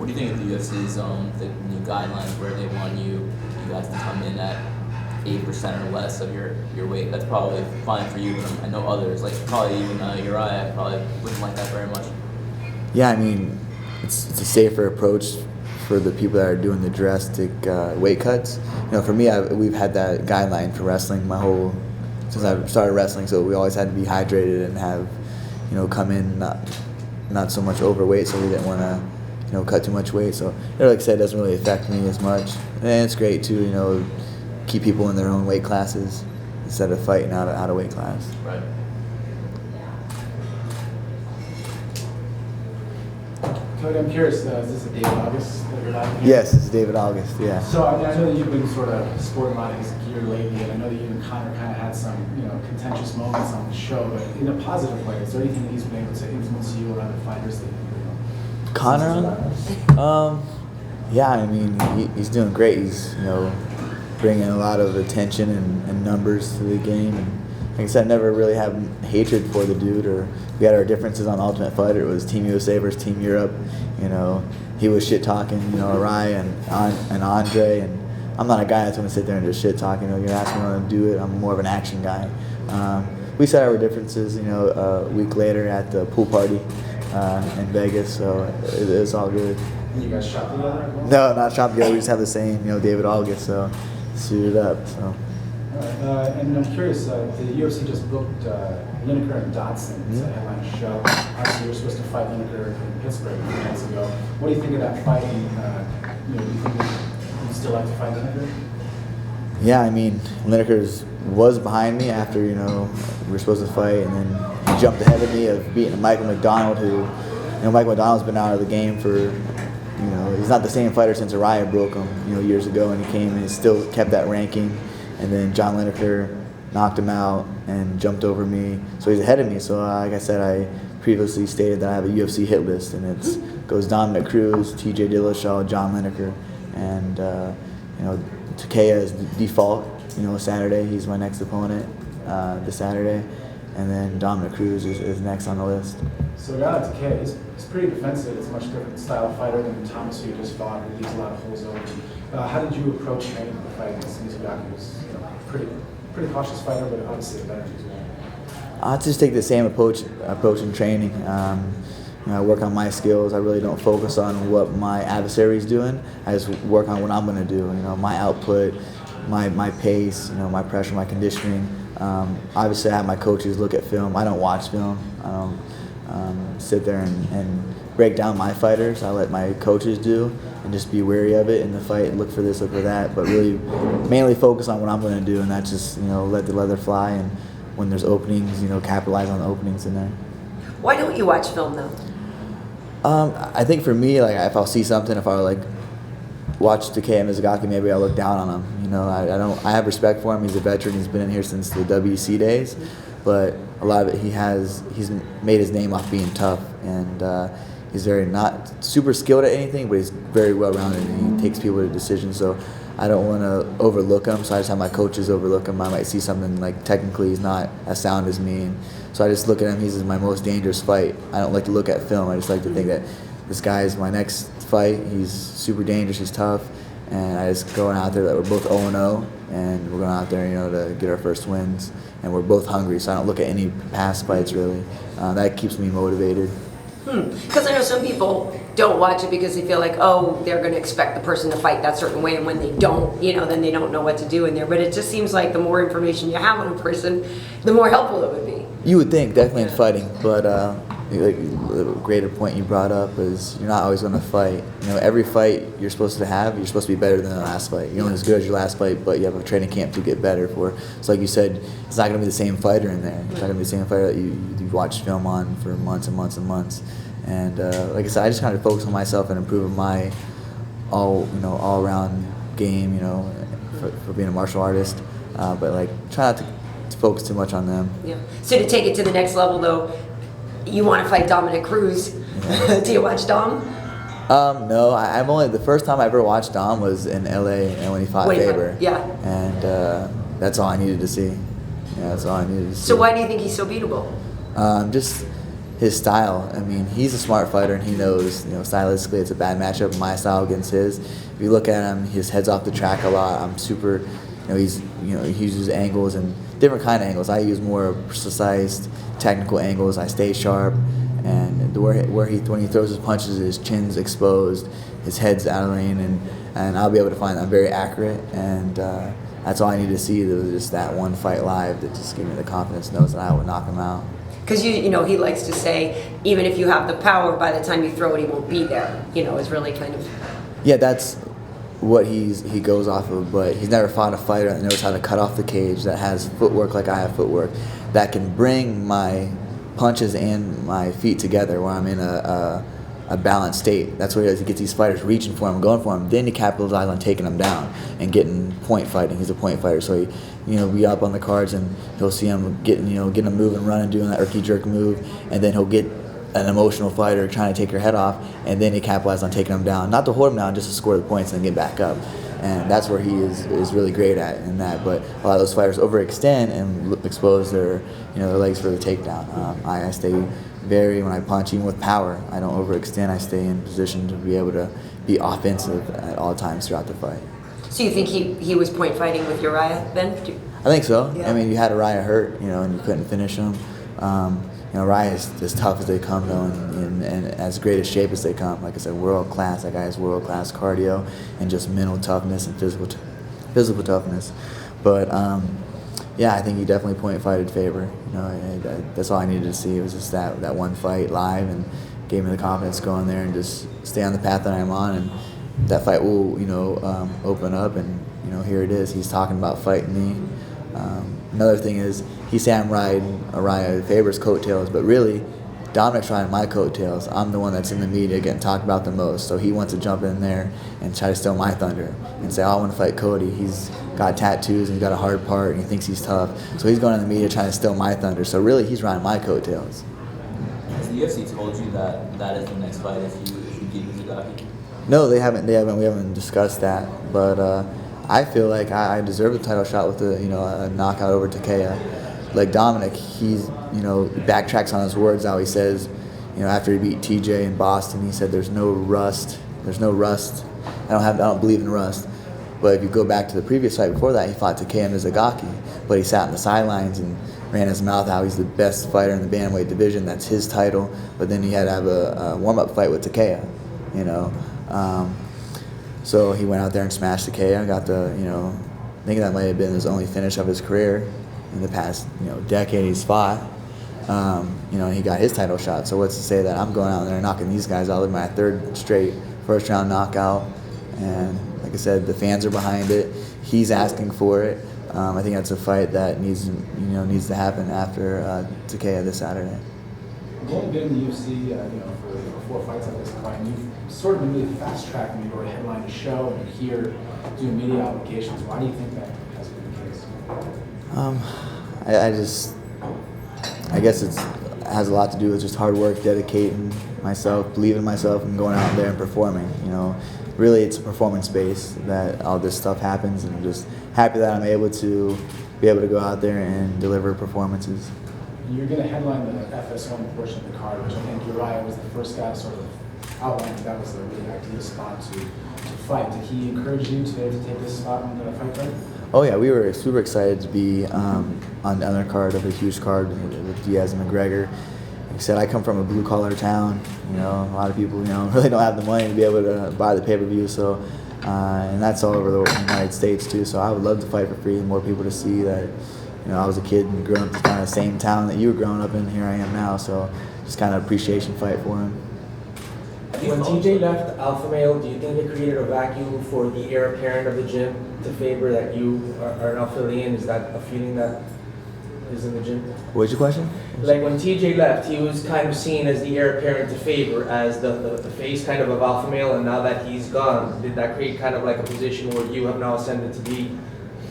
What do you think of the UFC's the new guidelines where they want you guys to come in at 8% or less of your weight? That's probably fine for you, but I know others, like probably even Uriah, probably wouldn't like that very much. Yeah, I mean, it's a safer approach for the people that are doing the drastic weight cuts. For me, we've had that guideline for wrestling since I started wrestling, so we always had to be hydrated and have, come in not so much overweight, so we didn't want to, cut too much weight. So, like I said, it doesn't really affect me as much. And it's great to, keep people in their own weight classes instead of fighting out of weight class. Right. Cody, I'm curious, is this a David August that you're not here? Yes, it's David August, yeah. So I know that you've been sort of sporting a lot of his gear lately, and I know that you and Conor kind of had some, contentious moments on the show, but in a positive way, is there anything that he's been able to influence you or other fighters that Conor? Yeah, I mean, he's doing great. He's, bringing a lot of attention and numbers to the game. And like I said, I never really had hatred for the dude. Or we had our differences on Ultimate Fighter. It was Team USA versus Team Europe. He was shit talking, Uriah and Andre. And I'm not a guy that's going to sit there and just shit talk. You're asking me to do it. I'm more of an action guy. We said our differences, a week later at the pool party in Vegas. So it's all good. And you guys shot together? No, not shot together. We just have the same, David August. So suited up. So. All right. And I'm curious, the UFC just booked Lineker and Dotson to headline a show. Obviously, you were supposed to fight Lineker in Pittsburgh a few months ago. What do you think of that fight? Do you think you'd still like to fight Lineker? Yeah, I mean, Lineker was behind me after, we were supposed to fight, and then he jumped ahead of me of beating Michael McDonald, who, Michael McDonald's been out of the game for, he's not the same fighter since Uriah broke him, years ago, and he came and he still kept that ranking. And then John Lineker knocked him out and jumped over me, so he's ahead of me. So like I said, I previously stated that I have a UFC hit list, and it goes Dominick Cruz, TJ Dillashaw, John Lineker, and Takea is default. Saturday he's my next opponent this Saturday, and then Dominick Cruz is next on the list. So a guy like Takea, he's pretty defensive. It's a much different style of fighter than Thomas, who you just fought, who leaves a lot of holes open. How did you approach training for the fight against Mizugaki, who's pretty cautious fighter, but obviously a veteran as well? I just take the same approach in training. I work on my skills. I really don't focus on what my adversary is doing. I just work on what I'm going to do. My output, my pace, my pressure, my conditioning. Obviously, I have my coaches look at film. I don't watch film. I don't sit there and break down my fighters. I let my coaches do and just be wary of it in the fight, look for this, look for that, but really mainly focus on what I'm going to do, and that's just, let the leather fly, and when there's openings, capitalize on the openings in there. Why don't you watch film though? I think for me, like if I'll see something, if I watch Takea Mizugaki, maybe I'll look down on him. I have respect for him. He's a veteran. He's been in here since the WC days, but a lot of it he's made his name off being tough, and he's very not super skilled at anything, but he's very well rounded, and he takes people to decisions. So I don't want to overlook him, so I just have my coaches overlook him. I might see something like technically he's not as sound as me, and so I just look at him. He's my most dangerous fight. I don't like to look at film. I just like to think that this guy is my next fight. He's super dangerous. He's tough, and I just going out there that we're both 0-0, and we're going out there, to get our first wins, and we're both hungry. So I don't look at any past fights really. That keeps me motivated. Because I know some people don't watch it because they feel like, oh, they're going to expect the person to fight that certain way, and when they don't, then they don't know what to do in there. But it just seems like the more information you have on a person, the more helpful it would be. You would think, definitely in fighting, but the greater point you brought up is you're not always going to fight. Every fight you're supposed to be better than the last fight. You're only as good as your last fight, but you have a training camp to get better for. So like you said, it's not going to be the same fighter in there. It's not going to be the same fighter that you've watched film on for months and months and months. And like I said, I just kind of focus on myself and improving my all-around game, for being a martial artist. But try not to focus too much on them. Yeah. So to take it to the next level, though, you want to fight Dominick Cruz. Yeah. Do you watch Dom? No, I've only the first time I ever watched Dom was in LA, and when he fought Faber. Yeah. And that's all I needed to see. Yeah, that's all I needed to see. So why do you think he's so beatable? Just his style. I mean, he's a smart fighter, and he knows, stylistically it's a bad matchup, my style against his. If you look at him, his head's off the track a lot. I'm super, he uses angles and different kind of angles. I use more precise, technical angles. I stay sharp, and when he throws his punches, his chin's exposed, his head's out of lane, and I'll be able to find that I'm very accurate, and that's all I need to see. There was just that one fight live that just gave me the confidence, knows that I would knock him out. Because he likes to say, even if you have the power, by the time you throw it, he won't be there. Is really kind of. Yeah, that's what he goes off of. But he's never fought a fighter that knows how to cut off the cage, that has footwork like I have footwork, that can bring my punches and my feet together where I'm in a balanced state. That's what he does. He gets these fighters reaching for him, going for him. Then he capitalizes on taking them down and getting point fighting. He's a point fighter, so he. Be up on the cards, and he'll see him getting him moving, running, doing that erky jerk move, and then he'll get an emotional fighter trying to take your head off, and then he capitalizes on taking him down, not to hold him down, just to score the points and get back up. And that's where he is really great at in that. But a lot of those fighters overextend and expose their their legs for the takedown. I stay when I punch, even with power, I don't overextend. I stay in position to be able to be offensive at all times throughout the fight. So you think he was point fighting with Uriah then? I think so. Yeah. I mean, you had Uriah hurt, and you couldn't finish him. Uriah is as tough as they come, though, and as great a shape as they come. Like I said, world class. That guy has world class cardio and just mental toughness and physical toughness. But I think he definitely point fighted favor. That's all I needed to see. It was just that one fight live, and gave me the confidence to go in there and just stay on the path that I'm on. And that fight will, open up, and here it is. He's talking about fighting me. Another thing is, he say I'm riding Uriah Faber's coattails, but really, Dominick's riding my coattails. I'm the one that's in the media getting talked about the most, so he wants to jump in there and try to steal my thunder and say, I want to fight Cody. He's got tattoos and he's got a hard part and he thinks he's tough, so he's going in the media trying to steal my thunder. So really, he's riding my coattails. Has the UFC told you that is the next fight if you beat Mizugaki? No, they haven't. We haven't discussed that. But I feel like I deserve the title shot with a knockout over Takea. Like Dominick, he's backtracks on his words. How he says, after he beat TJ in Boston, he said there's no rust. There's no rust. I don't believe in rust. But if you go back to the previous fight before that, he fought Takea Mizugaki, but he sat on the sidelines and ran his mouth how he's the best fighter in the bantamweight division. That's his title. But then he had to have a warm-up fight with Takea. So he went out there and smashed Takea. Got I think that might have been his only finish of his career in the past, decade he's fought. He got his title shot. So what's to say that I'm going out there and knocking these guys out with my third straight first round knockout? And like I said, the fans are behind it. He's asking for it. I think that's a fight that needs to happen after Takea this Saturday. You've only been in the UFC, for 4 fights at this point. You've sort of been really fast-tracked when you've already headlined a show and you're here doing media obligations. Why do you think that has been the case? I guess it has a lot to do with just hard work, dedicating myself, believing in myself, and going out there and performing. Really, it's a performance base that all this stuff happens, and I'm just happy that I'm able to go out there and deliver performances. You're going to headline the FS1 portion of the card, which I think Uriah was the first guy to sort of outline that was the really ideal spot to fight. Did he encourage you to take this spot on the fight card? Oh yeah, we were super excited to be on the undercard of a huge card with Diaz and McGregor. Like I said, I come from a blue-collar town. A lot of people, really don't have the money to be able to buy the pay-per-view. So, and that's all over the United States too. So I would love to fight for free, and more people to see that. I was a kid and grew up in kind of the same town that you were growing up in. Here I am now, so just kind of appreciation fight for him. When TJ left Alpha Male, do you think it created a vacuum for the heir apparent of the gym to favor that you are now filling in? Is that a feeling that is in the gym? What's your question? Like when TJ left, he was kind of seen as the heir apparent to favor, as the face kind of Alpha Male, and now that he's gone, did that create kind of like a position where you have now ascended to be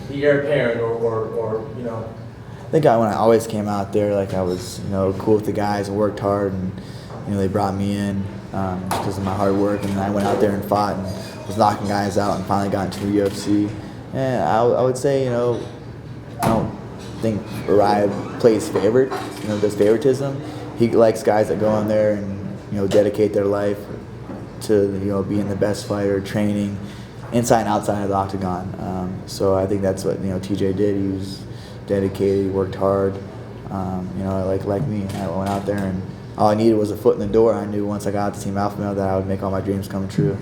the heir apparent, or I think when I always came out there, like I was, cool with the guys and worked hard, and they brought me in just because of my hard work, and then I went out there and fought and was knocking guys out, and finally got into the UFC. And I would say, I don't think Uriah plays favored, does favoritism. he likes guys that go in there and dedicate their life to being the best fighter, training inside and outside of the octagon. So I think that's what TJ did. He was dedicated, he worked hard. Like me, I went out there and all I needed was a foot in the door. I knew once I got to Team Alpha Male that I would make all my dreams come true.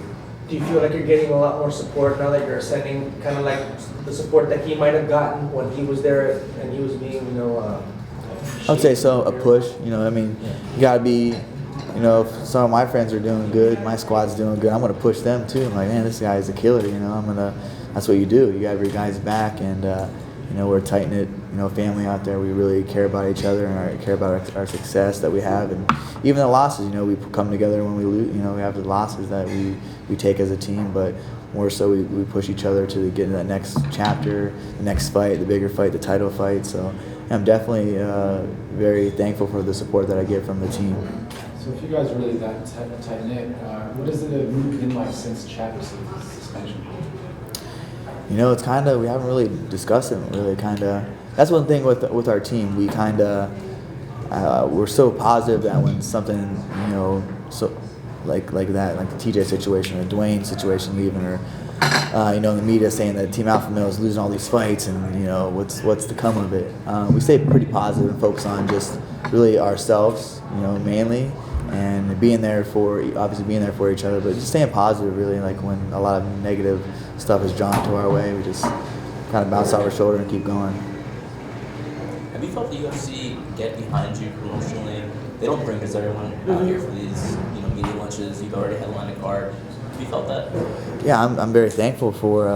Do you feel like you're getting a lot more support now that you're ascending, kind of like the support that he might have gotten when he was there and he was being, I would say so, a push. You gotta be, if some of my friends are doing good, my squad's doing good, I'm gonna push them too. I'm like, man, this guy is a killer. That's what you do. You got your guys back, and we're a tight knit, family out there. We really care about each other and care about our success that we have, and even the losses. We come together when we lose. We have the losses that we take as a team, but more so we push each other to get into that next chapter, the next fight, the bigger fight, the title fight. So I'm definitely very thankful for the support that I get from the team. So if you guys are really that tight knit, what has the move been like since Chad received his suspension? It's kind of, we haven't really discussed it. Really, kind of. That's one thing with our team. We kind of we're so positive that when something so like that, like the TJ situation or Dwayne situation leaving, or the media saying that Team Alpha Male is losing all these fights, and what's to come of it. We stay pretty positive and focus on just really ourselves, mainly, and being there for each other, but just staying positive. Really, like when a lot of negative stuff is drawn to our way, we just kind of bounce off our shoulder and keep going. Have you felt the UFC get behind you promotionally? They don't bring us everyone out here for these, media lunches. You've already headlined a card. Have you felt that? Yeah, I'm very thankful for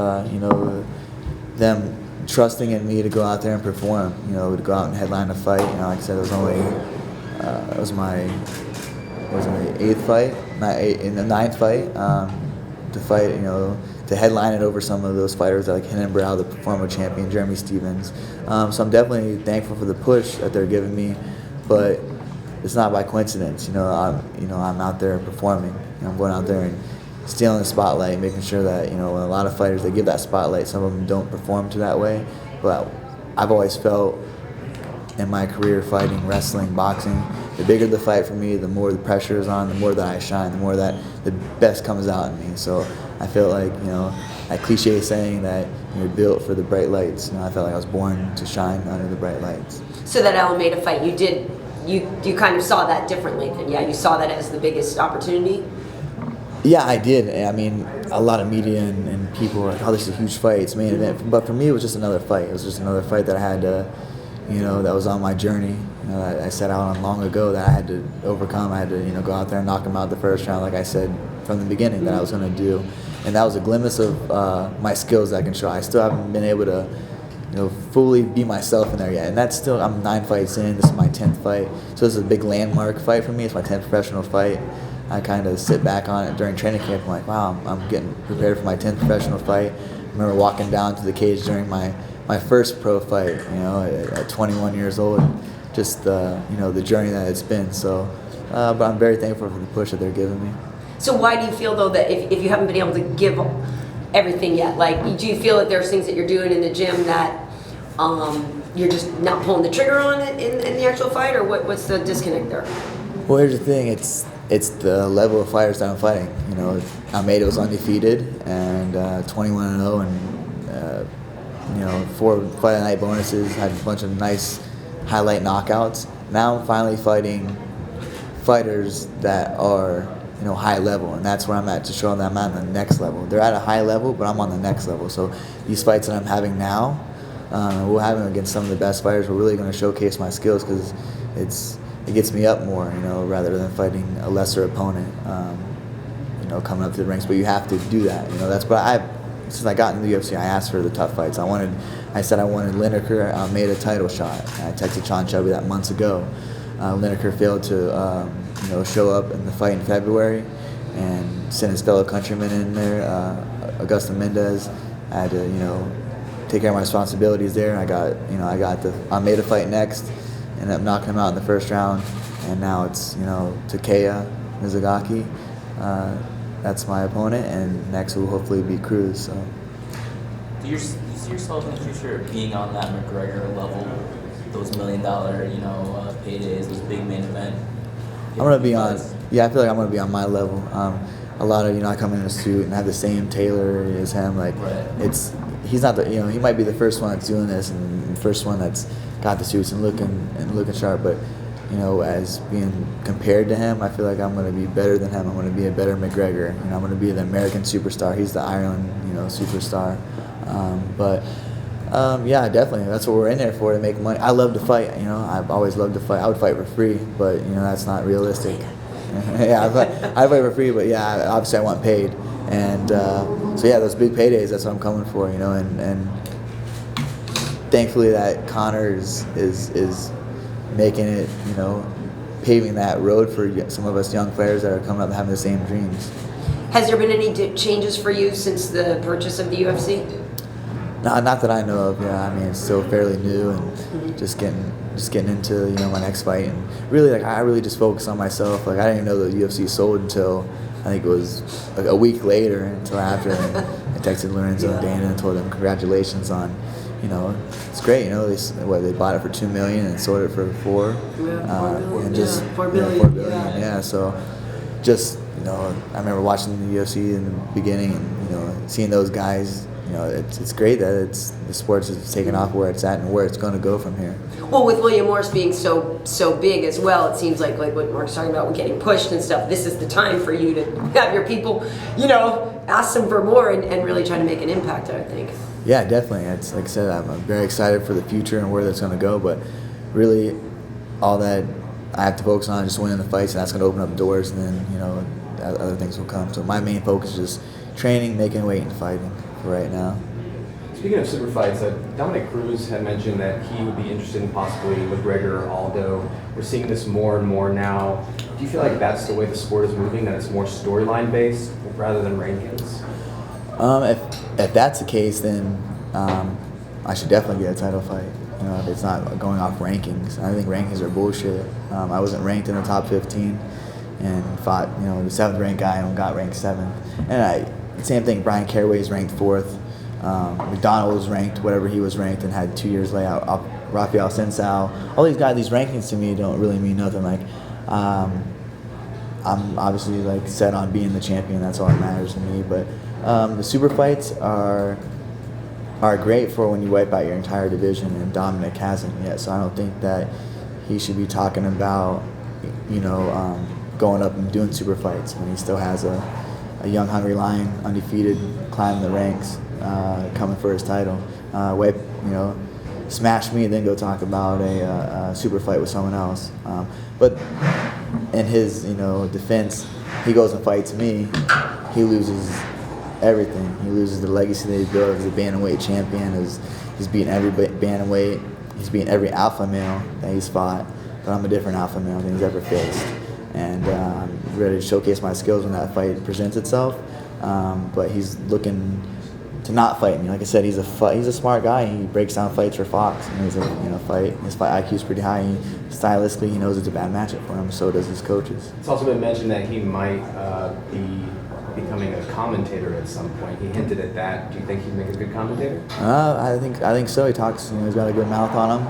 them trusting in me to go out there and perform. To go out and headline a fight. Like I said, it was my 8th fight, in the 9th fight. To fight, to headline it over some of those fighters like Hindenbrow, the former champion, Jeremy Stevens. So I'm definitely thankful for the push that they're giving me, but it's not by coincidence. I'm out there performing. I'm going out there and stealing the spotlight, making sure that when a lot of fighters, they give that spotlight, some of them don't perform to that way. But I've always felt in my career, fighting, wrestling, boxing, the bigger the fight for me, the more the pressure is on, the more that I shine, the more that the best comes out in me. So I feel like, that cliche saying that you're built for the bright lights. I felt like I was born to shine under the bright lights. So that Alameda fight, you kind of saw that differently then? Yeah, you saw that as the biggest opportunity? Yeah, I did. I mean, a lot of media and people were like, oh, this is a huge fight, it's main event. But for me, it was just another fight. It was just another fight that I had to, that was on my journey. I set out on long ago that I had to overcome. I had to, go out there and knock him out the first round, like I said from the beginning that I was going to do. And that was a glimpse of my skills that I can show. I still haven't been able to, fully be myself in there yet. And that's still, I'm 9 fights in. This is my 10th fight. So this is a big landmark fight for me. It's my 10th professional fight. I kind of sit back on it during training camp. I'm like, wow, I'm getting prepared for my 10th professional fight. I remember walking down to the cage during my first pro fight, at 21 years old. Just, the journey that it's been. So, but I'm very thankful for the push that they're giving me. So why do you feel, though, that if you haven't been able to give everything yet, like, do you feel that there's things that you're doing in the gym that you're just not pulling the trigger on it in the actual fight, or what's the disconnect there? Well, here's the thing. It's the level of fighters that I'm fighting. Almeida was undefeated and 21-0, and 4 fight of the night bonuses. Had a bunch of nice highlight knockouts. Now I'm finally fighting fighters that are high level, and that's where I'm at, to show them that I'm at the next level. They're at a high level, but I'm on the next level. So these fights that I'm having now, we're having against some of the best fighters. We're really going to showcase my skills because it gets me up more, rather than fighting a lesser opponent, coming up to the ranks. But you have to do that, That's what since I got into the UFC, I asked for the tough fights. I said I wanted Lineker, made a title shot. I texted Sean Shelby that months ago. Lineker failed to, show up in the fight in February, and sent his fellow countrymen in there, Augusto Mendez. I had to, take care of my responsibilities there. And I made a fight next, ended up knocking him out in the first round, and now it's, Takeya Mizugaki. That's my opponent, and next will hopefully be Cruz. So. Do you see yourself in the future being on that McGregor level those $1 million, paydays, those big main event? I'm gonna be on. Yeah, I feel like I'm gonna be on my level. A lot of I come in a suit and have the same tailor as him. Like he's not the he might be the first one that's doing this and the first one that's got the suits and looking sharp. But as being compared to him, I feel like I'm gonna be better than him. I'm gonna be a better McGregor. I'm gonna be the American superstar. He's the Ireland superstar. Yeah, definitely. That's what we're in there for, to make money. I love to fight. I've always loved to fight. I would fight for free, but that's not realistic. Yeah, I fight for free, but yeah, obviously I want paid. And so yeah, those big paydays, that's what I'm coming for. And thankfully that Conor is making it, paving that road for some of us young players that are coming up and having the same dreams. Has there been any changes for you since the purchase of the UFC? No, not that I know of. Yeah, I mean it's still fairly new and just getting into my next fight, and really I really just focus on myself. Like I didn't even know the UFC sold until I think it was like a week later, until after. And I texted Lorenzo and Dana and told them congratulations on it's great. They bought it for $2 million and sold it for $4 million. And just $4 billion. $4 billion. Yeah. So just I remember watching the UFC in the beginning and seeing those guys. It's great that the sports is taking off where it's at and where it's going to go from here. Well, with William Morris being so big as well, it seems like what Mark's talking about, getting pushed and stuff. This is the time for you to have your people, ask them for more and really try to make an impact. I think. Yeah, definitely. It's like I said, I'm very excited for the future and where that's going to go. But really, all that I have to focus on is just winning the fights, and that's going to open up doors, and then other things will come. So my main focus is just training, making weight, and fighting for right now. Speaking of super fights, Dominick Cruz had mentioned that he would be interested in possibly McGregor or Aldo. We're seeing this more and more now. Do you feel like that's the way the sport is moving, that it's more storyline based rather than rankings? If that's the case, then I should definitely get a title fight. If it's not going off rankings. I think rankings are bullshit. I wasn't ranked in the top 15 and fought the 7th ranked guy and got ranked 7th. And same thing, Brian Caraway's ranked 4th. McDonald was ranked, whatever he was ranked, and had 2 years layout. Rafael Sensao. All these guys, these rankings to me don't really mean nothing. Like, I'm obviously set on being the champion. That's all that matters to me. But the super fights are great for when you wipe out your entire division, and Dominick hasn't yet. So I don't think that he should be talking about going up and doing super fights when he still has a young, hungry lion, undefeated, climbing the ranks, coming for his title. Smash me and then go talk about a super fight with someone else. But in his, defense, he goes and fights me. He loses everything. He loses the legacy that he built as a bantamweight champion. He's beaten every bantamweight. He's beaten every alpha male that he's fought. But I'm a different alpha male than he's ever faced. And I'm ready to showcase my skills when that fight presents itself. But he's looking to not fight me. Like I said, he's a smart guy. He breaks down fights for Fox. And his fight IQ is pretty high. Stylistically, he knows it's a bad matchup for him. So does his coaches. It's also been mentioned that he might be becoming a commentator at some point. He hinted at that. Do you think he'd make a good commentator? I think so. He talks. He's got a good mouth on him.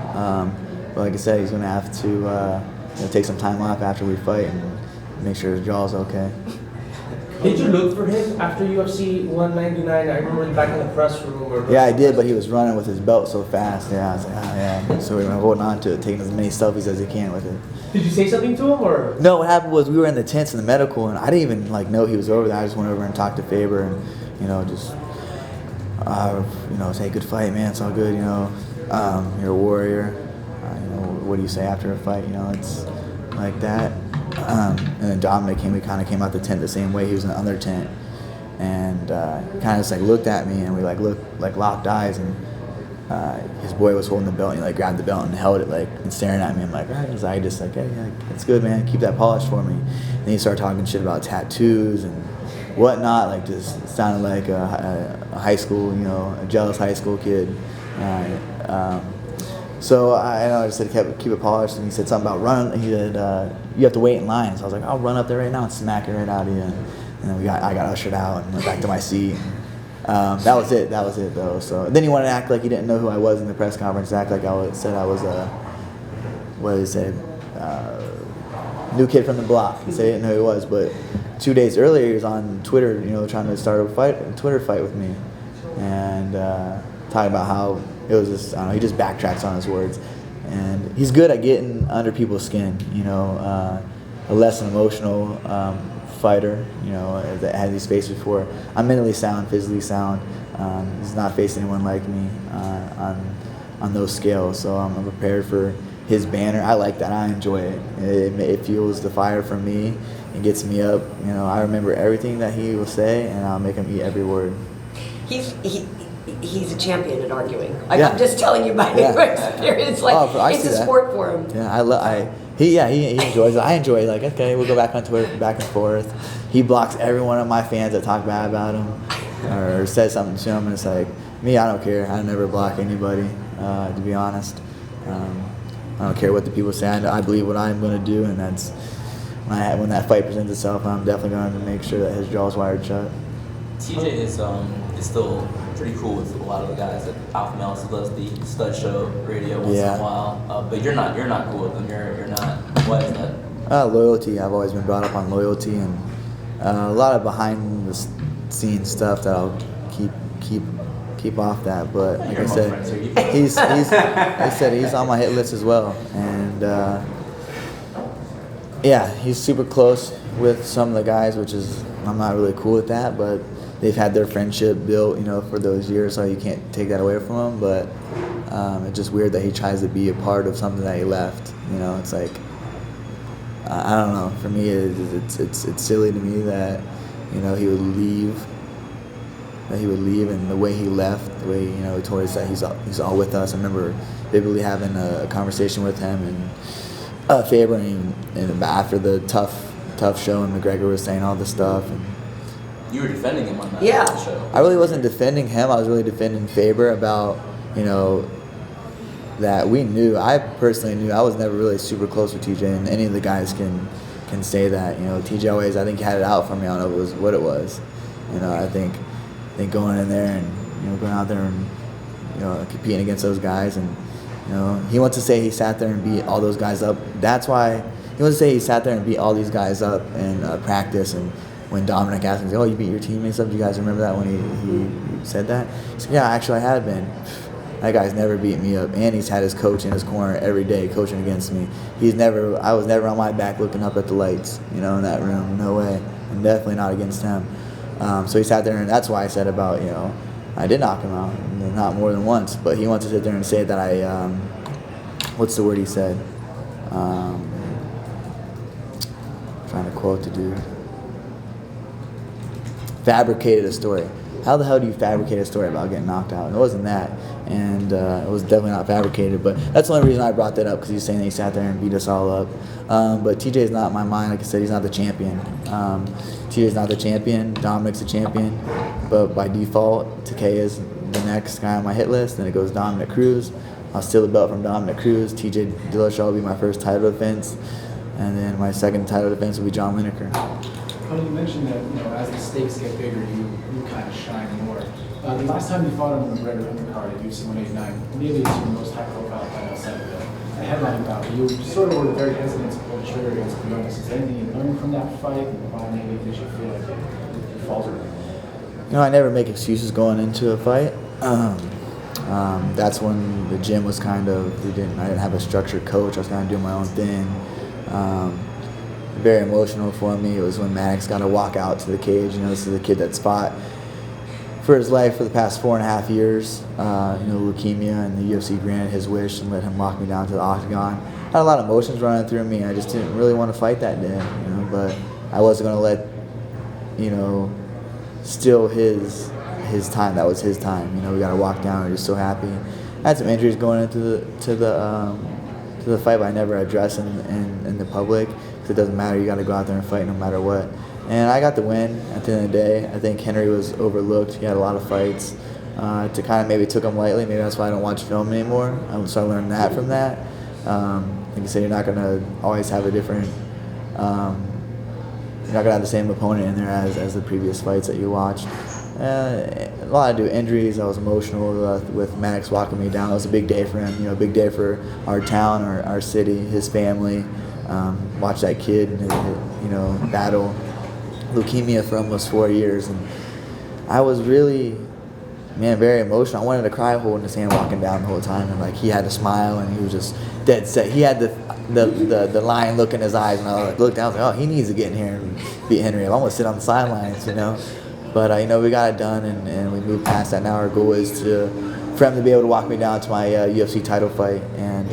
But like I said, he's going to have to take some time off after we fight and make sure his jaw's okay. Did you look for him after UFC 199? I remember back in the press room. Yeah, I did, but he was running with his belt so fast. Yeah, I was like, oh yeah. So we were holding on to it, taking as many selfies as he can with it. Did you say something to him, or? No, what happened was we were in the tents in the medical, and I didn't even know he was over there. I just went over and talked to Faber, and just say good fight, man. It's all good. You're a warrior. What do you say after a fight? It's like that. And then Dominick we kind of came out the tent the same way. He was in the other tent, and kind of just looked at me, and we locked eyes, and his boy was holding the belt, and he grabbed the belt and held it and staring at me. I'm like, right. His eye just hey, it's good, man. Keep that polish for me. And he started talking shit about tattoos and whatnot. Just sounded like a high school, a jealous high school kid. So I just said keep it polished, and he said something about running. He said you have to wait in line. So I was like, I'll run up there right now and smack it right out of you. And then I got ushered out and went back to my seat. That was it though. So then he wanted to act like he didn't know who I was in the press conference. Act like I said I was what did he say? New kid from the block. He said he didn't know who he was, but 2 days earlier he was on Twitter, trying to start a Twitter fight with me, and talking about how it was just, I don't know, he just backtracks on his words, and he's good at getting under people's skin. A less emotional fighter, that had these faced before. I'm mentally sound, physically sound. He's not faced anyone like me on those scales, so I'm prepared for his banner. I like that. I enjoy it. It fuels the fire for me and gets me up. I remember everything that he will say, and I'll make him eat every word. He's a champion at arguing. Like, Yeah. I'm just telling you by experience. Like, I it's see a that. sport for him. Yeah, he enjoys it. I enjoy it. Like, okay, we'll go back on Twitter, back and forth. He blocks every one of my fans that talk bad about him or says something to him, and it's like, me, I don't care. I never block anybody, to be honest. I don't care what the people say. I believe what I'm going to do, and that's when that fight presents itself, I'm definitely going to make sure that his jaw's wired shut. TJ is still pretty cool with a lot of the guys. Like Alpha Male still does the stud show radio once in a while, but you're not cool with them. You're not. Why is that? Loyalty. I've always been brought up on loyalty, and a lot of behind the scenes stuff that I'll keep off that. But like I said, he's on my hit list as well, and he's super close with some of the guys, which is, I'm not really cool with that, but they've had their friendship built, for those years, so you can't take that away from him. But it's just weird that he tries to be a part of something that he left. It's like, I don't know. For me, it's silly to me that he would leave. That he would leave, and the way he left, the way he told us that he's all with us. I remember vividly having a conversation with him and Faber, and after the tough show, and McGregor was saying all this stuff. And you were defending him on that show. I really wasn't defending him. I was really defending Faber about that we knew. I personally knew. I was never really super close with TJ, and any of the guys can say that. TJ always, I think, had it out for me. I don't know if it was what it was. I think going in there and going out there and competing against those guys, and he wants to say he sat there and beat all those guys up. That's why he wants to say he sat there and beat all these guys up in practice. And when Dominick asked him, "Oh, you beat your teammates up?" Do you guys remember that when he said that? He said, "Yeah, actually, I had been." That guy's never beat me up, and he's had his coach in his corner every day coaching against me. I was never on my back looking up at the lights, in that room. No way, and definitely not against him. So he sat there, and that's why I said about, I did knock him out, not more than once, but he wants to sit there and say that I, what's the word he said? Trying to quote the dude. Fabricated a story. How the hell do you fabricate a story about getting knocked out? It wasn't that, and it was definitely not fabricated, but that's the only reason I brought that up, because he's saying that he sat there and beat us all up. But TJ's not in my mind. Like I said, he's not the champion. TJ's not the champion. Dominick's the champion, but by default, Takei is the next guy on my hit list. Then it goes Dominick Cruz. I'll steal the belt from Dominick Cruz. TJ Dillashaw will be my first title defense, and then my second title defense will be John Lineker. Cody, you mentioned that as the stakes get bigger, you kind of shine more. The last time you fought on the McGregor undercard at UFC 189, maybe it's your most high-profile fight outside of the headline bout. You sort of were very hesitant to pull the trigger against Briones. Is there anything you learned from that fight? Why maybe did you feel like you faltered? I never make excuses going into a fight. That's when the gym was I didn't have a structured coach. I was kind of doing my own thing. Very emotional for me. It was when Maddox got to walk out to the cage. This is a kid that's fought for his life for the past 4.5 years. Leukemia, and the UFC granted his wish and let him walk me down to the octagon. I had a lot of emotions running through me. I just didn't really want to fight that day, but I wasn't going to let, steal his time. That was his time. We got to walk down. I'm just so happy. I had some injuries going into the fight, but I never addressed in the public. It doesn't matter. You got to go out there and fight no matter what. And I got the win at the end of the day. I think Henry was overlooked. He had a lot of fights. To kind of maybe took him lightly. Maybe that's why I don't watch film anymore. So I learned that from that. Like I said, you're not going to always have a different. You're not going to have the same opponent in there as the previous fights that you watched. A lot to do with injuries. I was emotional with Maddox walking me down. It was a big day for him, a big day for our town, our city, his family. Watch that kid, battle leukemia for almost 4 years. And I was really, very emotional. I wanted to cry holding his hand walking down the whole time. And, he had to smile, and he was just dead set. He had the lion look in his eyes, and I looked down. I was like, oh, he needs to get in here and beat Henry. I'm going to sit on the sidelines, But, we got it done, and we moved past that. Now our goal is for him to be able to walk me down to my UFC title fight, and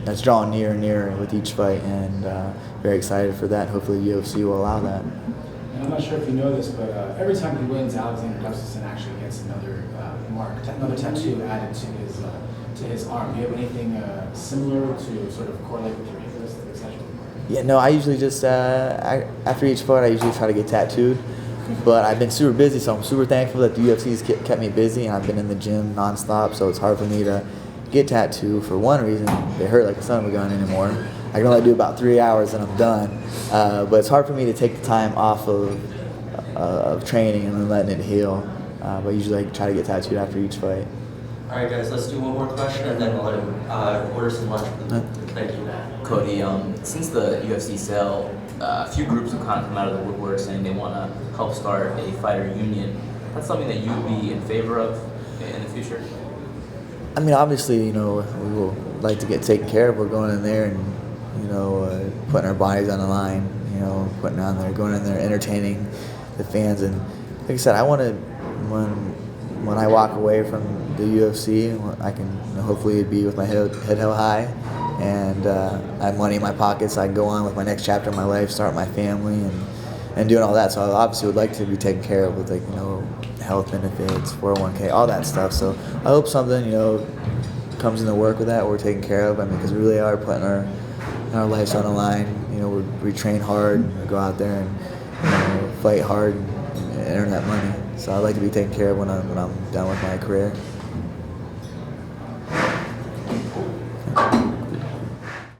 that's drawing nearer and nearer with each fight, and very excited for that. Hopefully the UFC will allow that. And I'm not sure if you know this, but every time he wins, Alexander Gustafsson actually gets another another tattoo added to his arm. Do you have anything similar to sort of correlate with your interest, etc.? Yeah, no, I usually just, after each fight, I usually try to get tattooed. But I've been super busy, so I'm super thankful that the UFC's kept me busy, and I've been in the gym nonstop, so it's hard for me to get tattooed. For one reason, they hurt like a son of a gun anymore. I can only do about 3 hours and I'm done. But it's hard for me to take the time off of training and then letting it heal. But usually I try to get tattooed after each fight. All right, guys, let's do one more question, and then we'll let him order some lunch. Thank you. Cody, since the UFC sale, a few groups have kind of come out of the woodwork saying they want to help start a fighter union. That's something that you'd be in favor of in the future? I mean, obviously, we will like to get taken care of. We're going in there and, putting our bodies on the line, putting on there, going in there, entertaining the fans. And like I said, I want to, when I walk away from the UFC, I can hopefully be with my head held high, and I have money in my pockets. So I can go on with my next chapter of my life, start my family, and doing all that. So I obviously would like to be taken care of with health benefits, 401k, all that stuff. So I hope something comes into work with that. We're taken care of. I mean, because we really are putting our lives on the line. We train hard, we go out there and fight hard and earn that money. So I'd like to be taken care of when I'm done with my career.